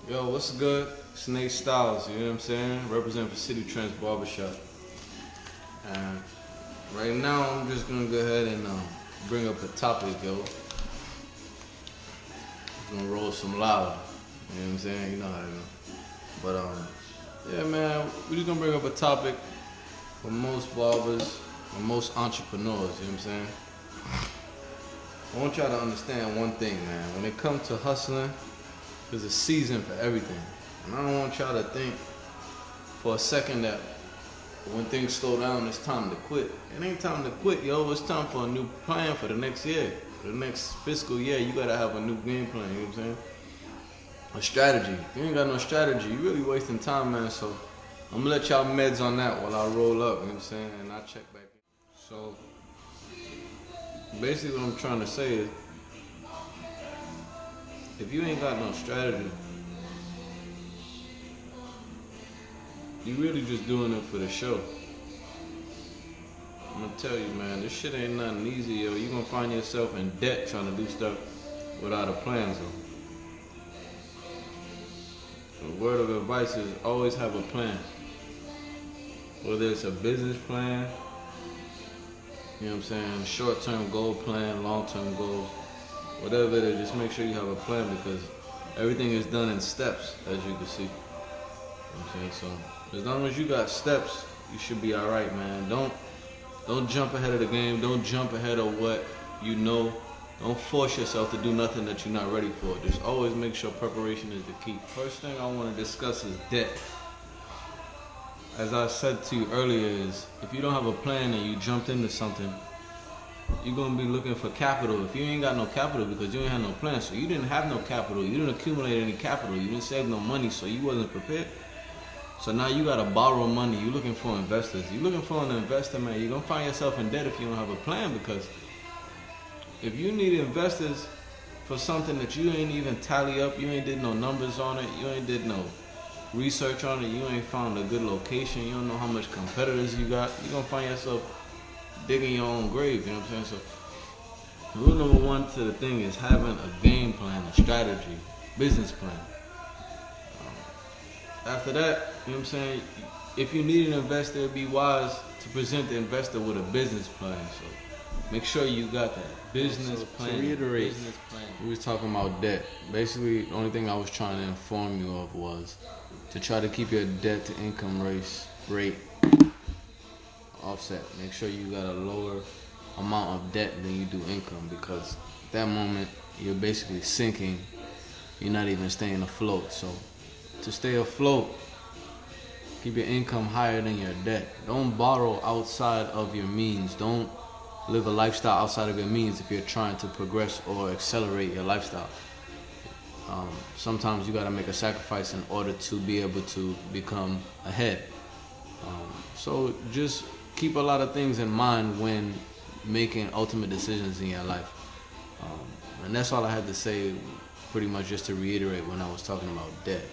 Yo, what's good? It's N8stylez, you know what I'm saying? Represent for City Trends Barbershop. And right now, I'm just gonna go ahead and bring up a topic, yo. I'm gonna roll some loud, you know what I'm saying? You know how to go. But yeah, man, we're just gonna bring up a topic for most barbers and most entrepreneurs, you know what I'm saying? I want y'all to understand one thing, man. When it comes to hustling, there's a season for everything. And I don't want y'all to think for a second that when things slow down, it's time to quit. It ain't time to quit, yo. It's time for a new plan for the next year. For the next fiscal year, you gotta have a new game plan, you know what I'm saying? A strategy. If you ain't got no strategy, you really wasting time, man. So I'm gonna let y'all meds on that while I roll up, you know what I'm saying? And I check back in. So basically what I'm trying to say is, if you ain't got no strategy, you really just doing it for the show. I'm gonna tell you, man, this shit ain't nothing easy, yo. You gonna find yourself in debt trying to do stuff without a plan, so. A word of advice is always have a plan. Whether it's a business plan, you know what I'm saying, short-term goal plan, long-term goals, whatever it is, just make sure you have a plan because everything is done in steps, as you can see. You know what I'm saying? So as long as you got steps, you should be alright, man. Don't jump ahead of the game. Don't jump ahead of what you know. Don't force yourself to do nothing that you're not ready for. Just always make sure preparation is the key. First thing I want to discuss is debt. As I said to you earlier, is if you don't have a plan and you jumped into something, you're gonna be looking for capital. If you ain't got no capital because you ain't had no plan, so you didn't have no capital, you didn't accumulate any capital, you didn't save no money, so you wasn't prepared. So now you gotta borrow money. You're looking for investors. You're looking for an investor, man. You're gonna find yourself in debt if you don't have a plan, because if you need investors for something that you ain't even tally up, you ain't did no numbers on it, you ain't did no research on it, you ain't found a good location, you don't know how much competitors you got, you're gonna find yourself digging your own grave, you know what I'm saying? So rule number one to the thing is having a game plan, a strategy, business plan. After that, you know what I'm saying, if you need an investor, it'd be wise to present the investor with a business plan. So make sure you got that business plan. To reiterate, we was talking about debt. Basically, the only thing I was trying to inform you of was to try to keep your debt to income rate offset. Make sure you got a lower amount of debt than you do income, because at that moment you're basically sinking. You're not even staying afloat. So to stay afloat, keep your income higher than your debt. Don't borrow outside of your means. Don't live a lifestyle outside of your means if you're trying to progress or accelerate your lifestyle. Sometimes you gotta make a sacrifice in order to be able to become ahead. So just keep a lot of things in mind when making ultimate decisions in your life. And that's all I had to say, pretty much just to reiterate when I was talking about debt.